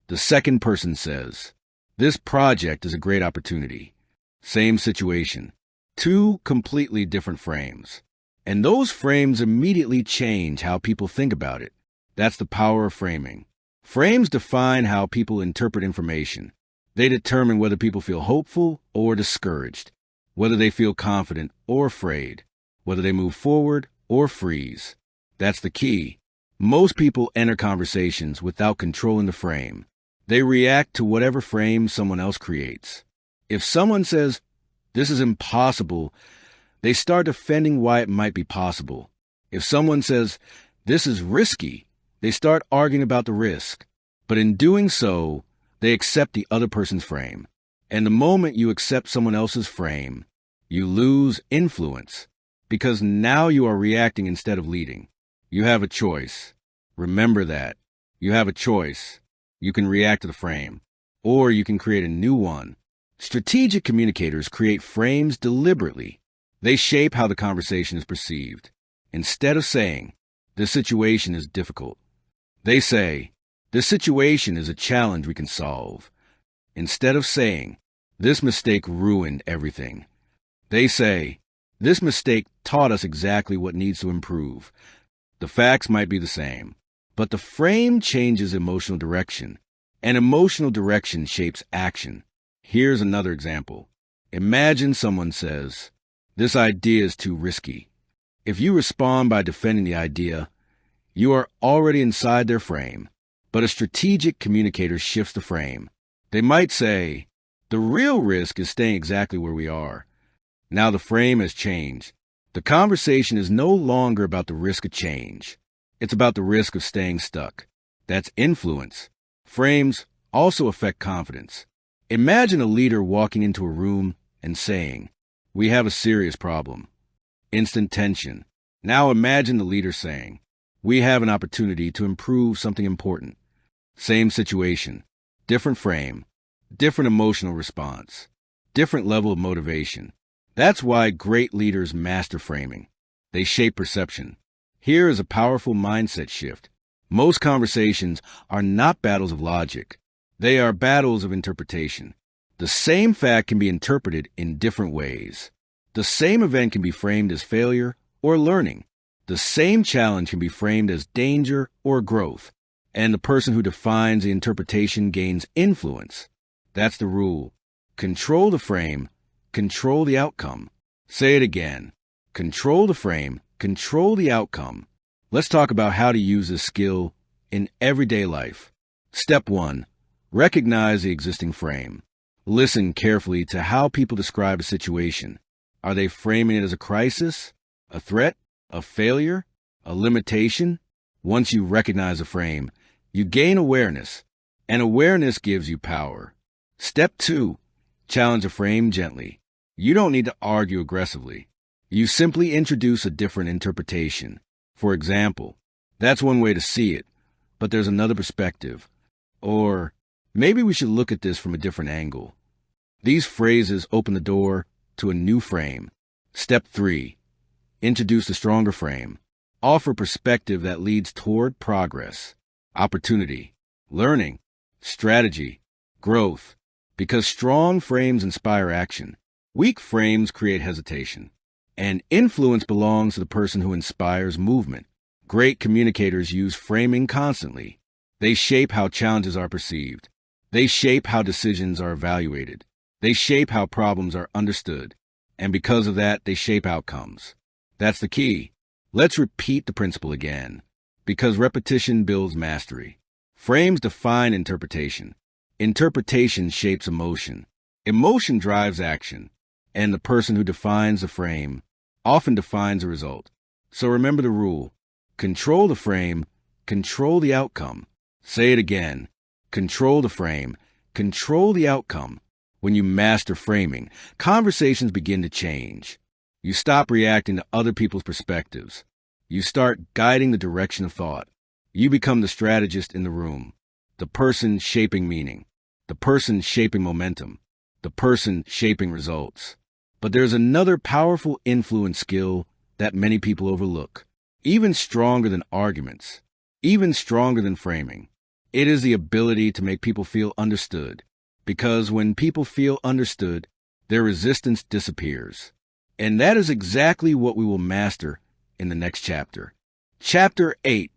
The second person says, "This project is a great opportunity." Same situation. 2 completely different frames. And those frames immediately change how people think about it. That's the power of framing. Frames define how people interpret information. They determine whether people feel hopeful or discouraged, whether they feel confident or afraid, whether they move forward or freeze. That's the key. Most people enter conversations without controlling the frame. They react to whatever frame someone else creates. If someone says, "This is impossible," They start defending why it might be possible. If someone says, "This is risky," they start arguing about the risk. But in doing so, they accept the other person's frame. And the moment you accept someone else's frame, you lose influence, because now you are reacting instead of leading. You have a choice. Remember that. You have a choice. You can react to the frame, or you can create a new one. Strategic communicators create frames deliberately. They shape how the conversation is perceived. Instead of saying, "This situation is difficult," they say, "This situation is a challenge we can solve." Instead of saying, "This mistake ruined everything," they say, "This mistake taught us exactly what needs to improve." The facts might be the same, but the frame changes emotional direction, and emotional direction shapes action. Here's another example. Imagine someone says, "This idea is too risky." If you respond by defending the idea, you are already inside their frame. But a strategic communicator shifts the frame. They might say, "The real risk is staying exactly where we are." Now the frame has changed. The conversation is no longer about the risk of change. It's about the risk of staying stuck. That's influence. Frames also affect confidence. Imagine a leader walking into a room and saying, "We have a serious problem." Instant tension. Now imagine the leader saying, "We have an opportunity to improve something important." Same situation, different frame, different emotional response, different level of motivation. That's why great leaders master framing. They shape perception. Here is a powerful mindset shift. Most conversations are not battles of logic. They are battles of interpretation. The same fact can be interpreted in different ways. The same event can be framed as failure or learning. The same challenge can be framed as danger or growth. And the person who defines the interpretation gains influence. That's the rule. Control the frame, control the outcome. Say it again. Control the frame, control the outcome. Let's talk about how to use this skill in everyday life. Step 1. Recognize the existing frame. Listen carefully to how people describe a situation. Are they framing it as a crisis, a threat, a failure, a limitation? Once you recognize a frame, you gain awareness, and awareness gives you power. Step 2. Challenge a frame gently. You don't need to argue aggressively. You simply introduce a different interpretation. For example, "That's one way to see it, but there's another perspective." Or, "Maybe we should look at this from a different angle." These phrases open the door to a new frame. Step 3. Introduce a stronger frame. Offer perspective that leads toward progress, opportunity, learning, strategy, growth. Because strong frames inspire action. Weak frames create hesitation. And influence belongs to the person who inspires movement. Great communicators use framing constantly. They shape how challenges are perceived. They shape how decisions are evaluated. They shape how problems are understood. And because of that, they shape outcomes. That's the key. Let's repeat the principle again. Because repetition builds mastery. Frames define interpretation. Interpretation shapes emotion. Emotion drives action. And the person who defines the frame often defines the result. So remember the rule. Control the frame, control the outcome. Say it again. Control the frame, control the outcome. When you master framing, conversations begin to change. You stop reacting to other people's perspectives. You start guiding the direction of thought. You become the strategist in the room, the person shaping meaning, the person shaping momentum, the person shaping results. But there's another powerful influence skill that many people overlook, even stronger than arguments, even stronger than framing. It is the ability to make people feel understood, because when people feel understood, their resistance disappears. And that is exactly what we will master in the next chapter. Chapter 8,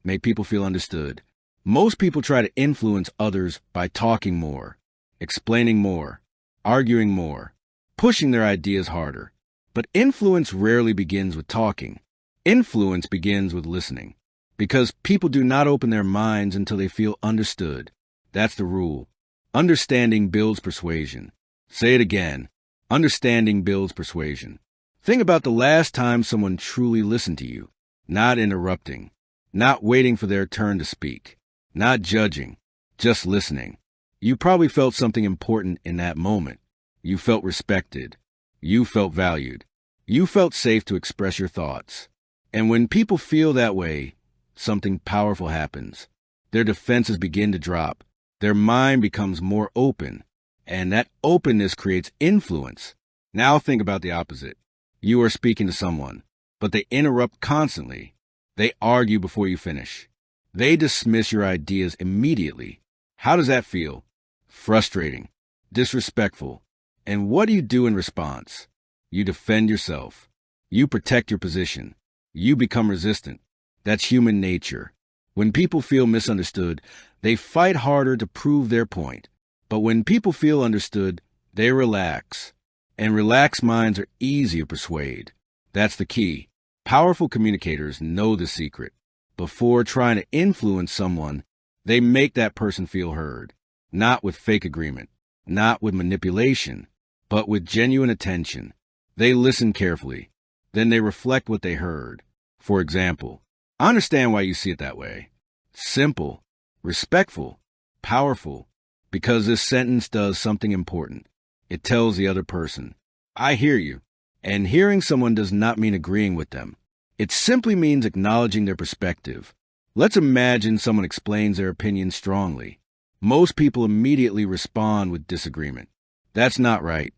Make People Feel Understood. Most people try to influence others by talking more, explaining more, arguing more, pushing their ideas harder. But influence rarely begins with talking. Influence begins with listening, because people do not open their minds until they feel understood. That's the rule. Understanding builds persuasion. Say it again. Understanding builds persuasion. Think about the last time someone truly listened to you, not interrupting, not waiting for their turn to speak, not judging, just listening. You probably felt something important in that moment. You felt respected. You felt valued. You felt safe to express your thoughts. And when people feel that way, something powerful happens. Their defenses begin to drop. Their mind becomes more open. And that openness creates influence. Now think about the opposite. You are speaking to someone, but they interrupt constantly. They argue before you finish. They dismiss your ideas immediately. How does that feel? Frustrating, disrespectful. And what do you do in response? You defend yourself. You protect your position. You become resistant. That's human nature. When people feel misunderstood, they fight harder to prove their point. But when people feel understood, they relax. And relaxed minds are easy to persuade. That's the key. Powerful communicators know the secret. Before trying to influence someone, they make that person feel heard. Not with fake agreement, not with manipulation, but with genuine attention. They listen carefully. Then they reflect what they heard. For example, I understand why you see it that way. Simple, respectful, powerful, because this sentence does something important. It tells the other person, I hear you. And hearing someone does not mean agreeing with them. It simply means acknowledging their perspective. Let's imagine someone explains their opinion strongly. Most people immediately respond with disagreement. That's not right.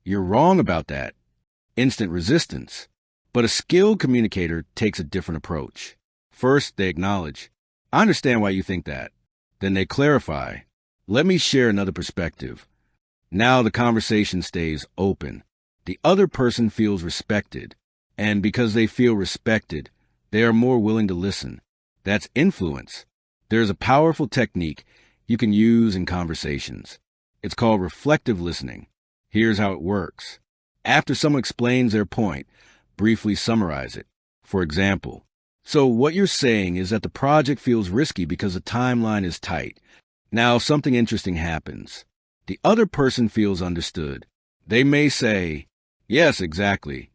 You're wrong about that. Instant resistance. But a skilled communicator takes a different approach. First, they acknowledge, I understand why you think that. Then they clarify, let me share another perspective. Now the conversation stays open. The other person feels respected. And because they feel respected, they are more willing to listen. That's influence. There's a powerful technique you can use in conversations. It's called reflective listening. Here's how it works. After someone explains their point, briefly summarize it. For example, so what you're saying is that the project feels risky because the timeline is tight. Now something interesting happens. The other person feels understood. They may say, yes, exactly.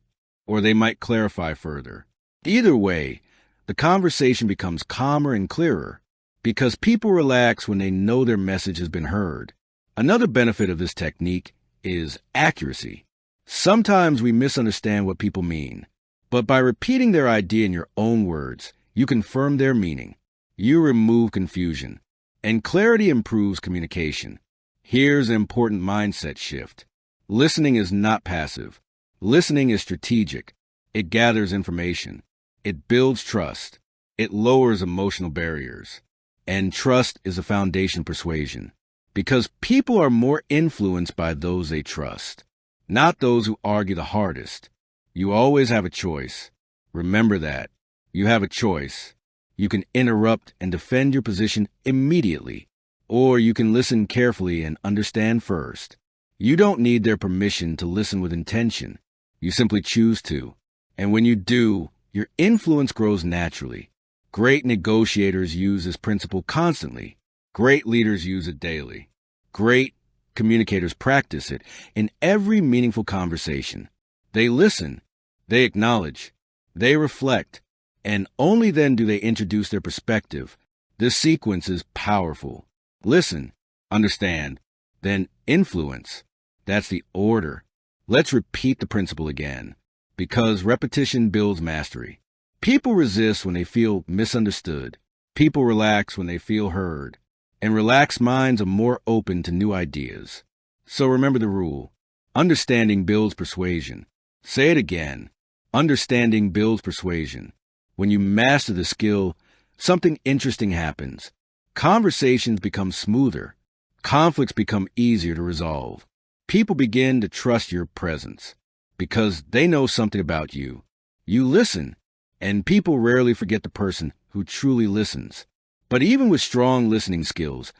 Or they might clarify further. Either way, the conversation becomes calmer and clearer because people relax when they know their message has been heard. Another benefit of this technique is accuracy. Sometimes we misunderstand what people mean, but by repeating their idea in your own words, you confirm their meaning. You remove confusion, and clarity improves communication. Here's an important mindset shift. Listening is not passive. Listening is strategic. It gathers information. It builds trust. It lowers emotional barriers. And trust is the foundation of persuasion. Because people are more influenced by those they trust, not those who argue the hardest. You always have a choice. Remember that. You have a choice. You can interrupt and defend your position immediately, or you can listen carefully and understand first. You don't need their permission to listen with intention. You simply choose to. And when you do, your influence grows naturally. Great negotiators use this principle constantly. Great leaders use it daily. Great communicators practice it in every meaningful conversation. They listen, they acknowledge, they reflect, and only then do they introduce their perspective. This sequence is powerful. Listen, understand, then influence. That's the order. Let's repeat the principle again, because repetition builds mastery. People resist when they feel misunderstood. People relax when they feel heard. And relaxed minds are more open to new ideas. So remember the rule. Understanding builds persuasion. Say it again. Understanding builds persuasion. When you master the skill, something interesting happens. Conversations become smoother. Conflicts become easier to resolve. People begin to trust your presence because they know something about you. You listen, and people rarely forget the person who truly listens. But even with strong listening skills,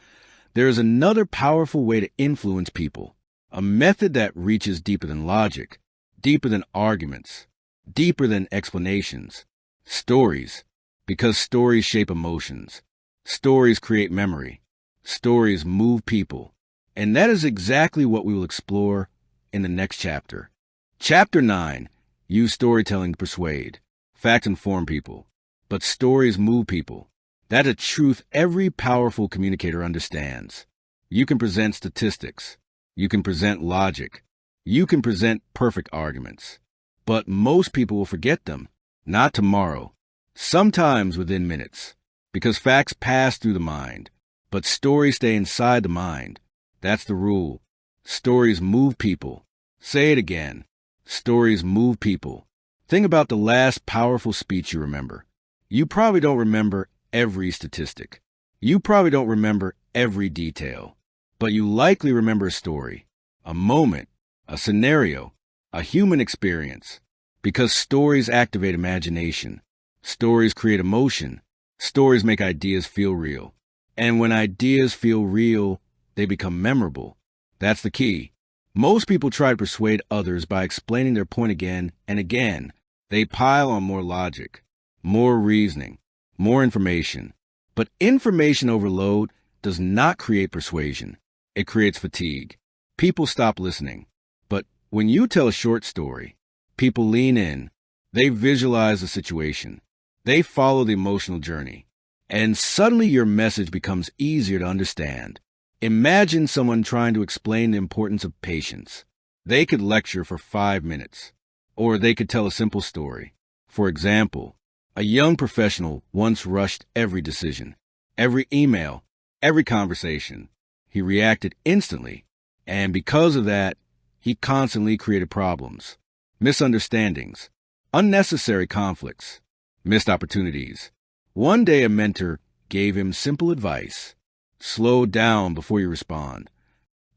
there is another powerful way to influence people, a method that reaches deeper than logic, deeper than arguments, deeper than explanations. Stories, because stories shape emotions. Stories create memory. Stories move people. And that is exactly what we will explore in the next chapter. Chapter 9, use storytelling to persuade. Facts inform people, but stories move people. That's a truth every powerful communicator understands. You can present statistics. You can present logic. You can present perfect arguments. But most people will forget them. Not tomorrow. Sometimes within minutes. Because facts pass through the mind. But stories stay inside the mind. That's the rule. Stories move people. Say it again. Stories move people. Think about the last powerful speech you remember. You probably don't remember every statistic. You probably don't remember every detail. But you likely remember a story, a moment, a scenario, a human experience. Because stories activate imagination. Stories create emotion. Stories make ideas feel real. And when ideas feel real, they become memorable. That's the key. Most people try to persuade others by explaining their point again and again. They pile on more logic, more reasoning, more information. But information overload does not create persuasion. It creates fatigue. People stop listening. But when you tell a short story, people lean in. They visualize the situation. They follow the emotional journey. And suddenly your message becomes easier to understand. Imagine someone trying to explain the importance of patience. They could lecture for 5 minutes, or they could tell a simple story. For example, a young professional once rushed every decision, every email, every conversation. He reacted instantly, and because of that, he constantly created problems, misunderstandings, unnecessary conflicts, missed opportunities. One day a mentor gave him simple advice. Slow down before you respond.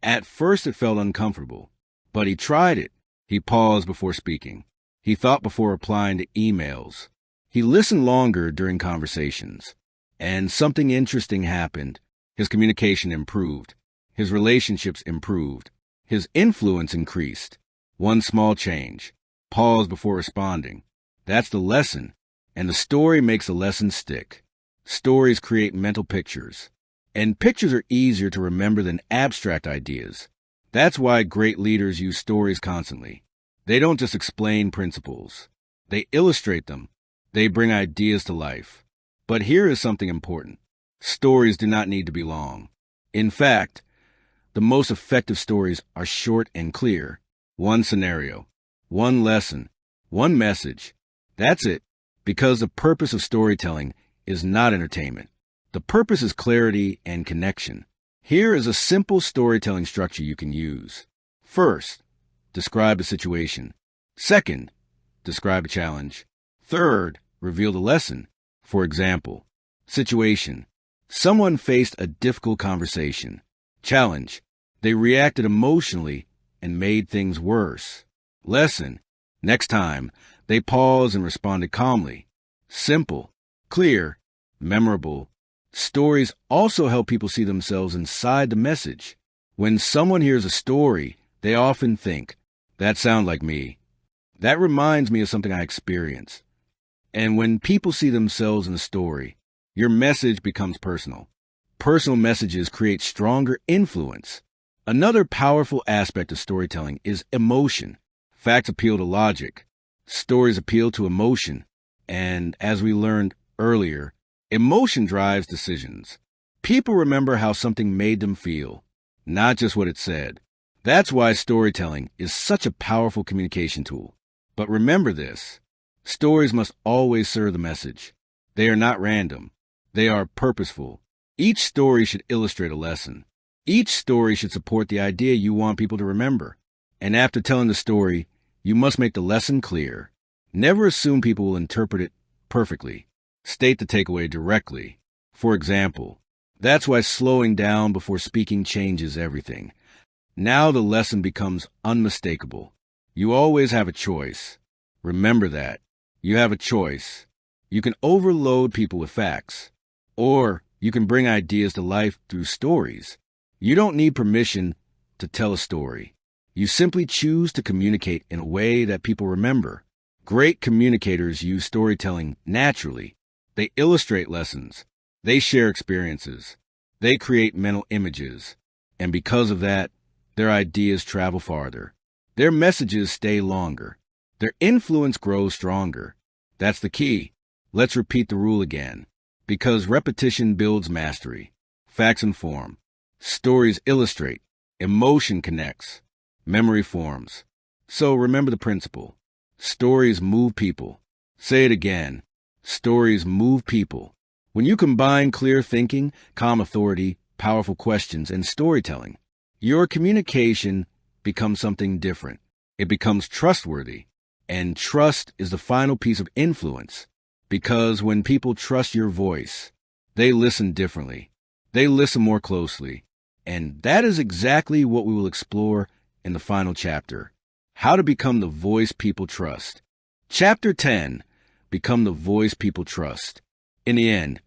At first it felt uncomfortable, but he tried it. He paused before speaking. He thought before replying to emails. He listened longer during conversations. And something interesting happened. His communication improved. His relationships improved. His influence increased. One small change. Pause before responding. That's the lesson. And the story makes the lesson stick. Stories create mental pictures. And pictures are easier to remember than abstract ideas. That's why great leaders use stories constantly. They don't just explain principles. They illustrate them. They bring ideas to life. But here is something important. Stories do not need to be long. In fact, the most effective stories are short and clear. One scenario, one lesson, one message. That's it. Because the purpose of storytelling is not entertainment. The purpose is clarity and connection. Here is a simple storytelling structure you can use. First, describe a situation. Second, describe a challenge. Third, reveal the lesson. For example, situation. Someone faced a difficult conversation. Challenge. They reacted emotionally and made things worse. Lesson. Next time, they paused and responded calmly. Simple, clear, memorable. Stories also help people see themselves inside the message. When someone hears a story, they often think, that sounds like me. That reminds me of something I experienced. And when people see themselves in the story, your message becomes personal. Personal messages create stronger influence. Another powerful aspect of storytelling is emotion. Facts appeal to logic. Stories appeal to emotion. And as we learned earlier, emotion drives decisions. People remember how something made them feel, not just what it said. That's why storytelling is such a powerful communication tool. But remember this, stories must always serve the message. They are not random. They are purposeful. Each story should illustrate a lesson. Each story should support the idea you want people to remember. And after telling the story, you must make the lesson clear. Never assume people will interpret it perfectly. State the takeaway directly. For example, that's why slowing down before speaking changes everything. Now the lesson becomes unmistakable. You always have a choice. Remember that. You have a choice. You can overload people with facts, or you can bring ideas to life through stories. You don't need permission to tell a story. You simply choose to communicate in a way that people remember. Great communicators use storytelling naturally. They illustrate lessons. They share experiences. They create mental images. And because of that, their ideas travel farther. Their messages stay longer. their influence grows stronger. That's the key. Let's repeat the rule again. Because repetition builds mastery. Facts inform. Stories illustrate. Emotion connects. Memory forms. So remember the principle. Stories move people. Say it again. Stories move people. When you combine clear thinking, calm authority, powerful questions, and storytelling, your communication becomes something different. It becomes trustworthy. And trust is the final piece of influence. Because when people trust your voice, they listen differently. They listen more closely. And that is exactly what we will explore in the final chapter. How to become the voice people trust. Chapter 10. Become the voice people trust. In the end,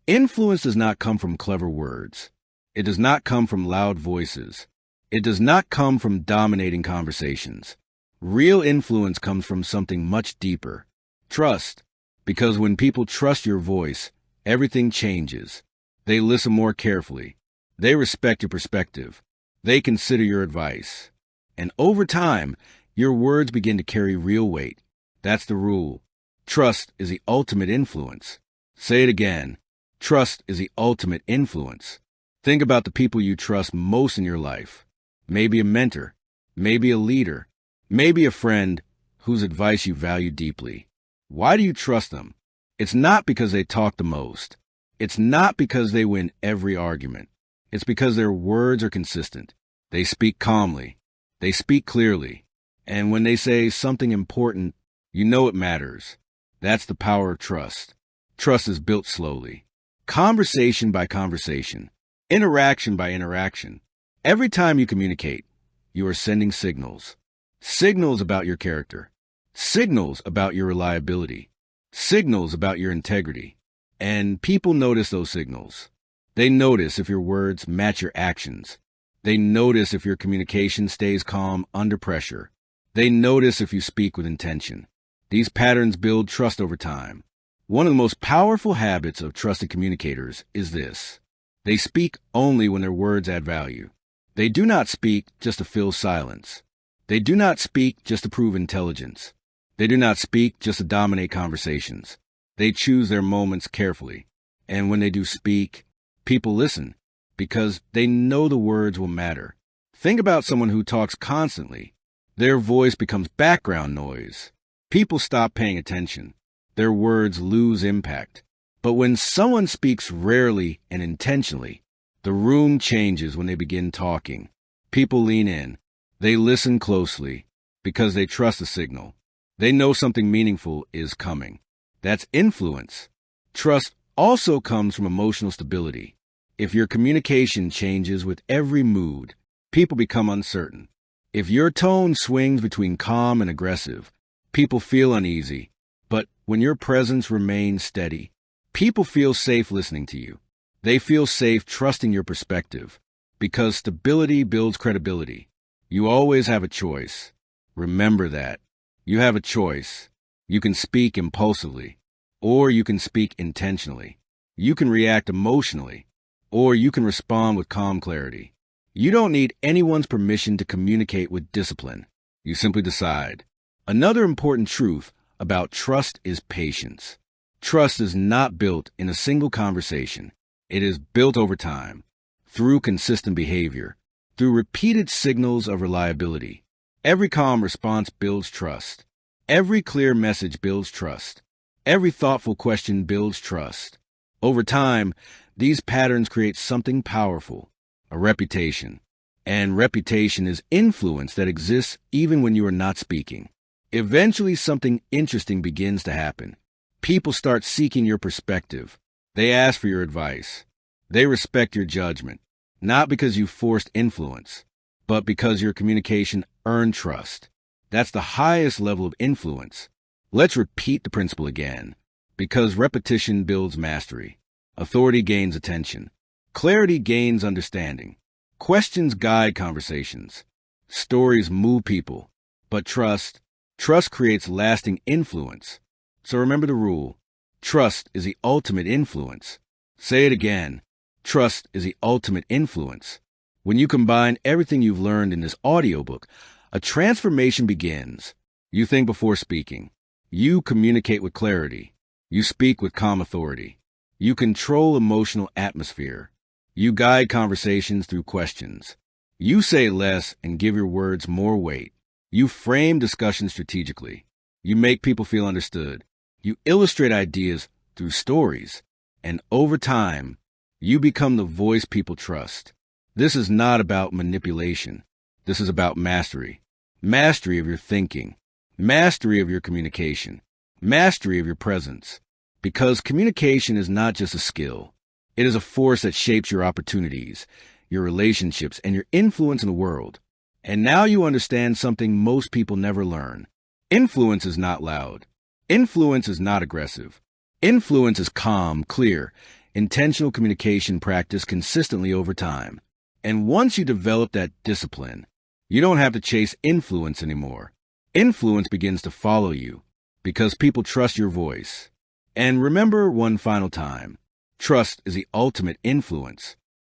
influence does not come from clever words. It does not come from loud voices. It does not come from dominating conversations. Real influence comes from something much deeper. Trust. Because when people trust your voice, everything changes. They listen more carefully. They respect your perspective. They consider your advice. And over time, your words begin to carry real weight. That's the rule. Trust is the ultimate influence. Say it again. Trust is the ultimate influence. Think about the people you trust most in your life. Maybe a mentor, maybe a leader, maybe a friend whose advice you value deeply. Why do you trust them? It's not because they talk the most. It's not because they win every argument. It's because their words are consistent. They speak calmly. They speak clearly. And when they say something important, you know it matters. That's the power of trust. Trust is built slowly. Conversation by conversation. Interaction by interaction. Every time you communicate, you are sending signals. Signals about your character. Signals about your reliability. Signals about your integrity. And people notice those signals. They notice if your words match your actions. They notice if your communication stays calm under pressure. They notice if you speak with intention. These patterns build trust over time. One of the most powerful habits of trusted communicators is this. They speak only when their words add value. They do not speak just to fill silence. They do not speak just to prove intelligence. They do not speak just to dominate conversations. They choose their moments carefully. And when they do speak, people listen because they know the words will matter. Think about someone who talks constantly. Their voice becomes background noise. People stop paying attention. Their words lose impact. But when someone speaks rarely and intentionally, the room changes when they begin talking. People lean in. They listen closely because they trust the signal. They know something meaningful is coming. That's influence. Trust also comes from emotional stability. If your communication changes with every mood, people become uncertain. If your tone swings between calm and aggressive, people feel uneasy. But when your presence remains steady, people feel safe listening to you. They feel safe trusting your perspective because stability builds credibility. You always have a choice. Remember that. You have a choice. You can speak impulsively, or you can speak intentionally. You can react emotionally, or you can respond with calm clarity. You don't need anyone's permission to communicate with discipline. You simply decide. Another important truth about trust is patience. Trust is not built in a single conversation. It is built over time, through consistent behavior, through repeated signals of reliability. Every calm response builds trust. Every clear message builds trust. Every thoughtful question builds trust. Over time, these patterns create something powerful, a reputation. And reputation is influence that exists even when you are not speaking. Eventually, something interesting begins to happen. People start seeking your perspective. They ask for your advice. They respect your judgment, not because you forced influence, but because your communication earned trust. That's the highest level of influence. Let's repeat the principle again. Because repetition builds mastery. Authority gains attention. Clarity gains understanding. Questions guide conversations. Stories move people. But trust creates lasting influence. So remember the rule. Trust is the ultimate influence. Say it again. Trust is the ultimate influence. When you combine everything you've learned in this audiobook, a transformation begins. You think before speaking. You communicate with clarity. You speak with calm authority. You control emotional atmosphere. You guide conversations through questions. You say less and give your words more weight. You frame discussions strategically. You make people feel understood. You illustrate ideas through stories. And over time, you become the voice people trust. This is not about manipulation. This is about mastery. Mastery of your thinking. Mastery of your communication. Mastery of your presence. Because communication is not just a skill. It is a force that shapes your opportunities, your relationships, and your influence in the world. And now you understand something most people never learn. Influence is not loud. Influence is not aggressive. Influence is calm, clear, intentional communication practiced consistently over time. And once you develop that discipline, you don't have to chase influence anymore. Influence begins to follow you because people trust your voice. And remember one final time, trust is the ultimate influence.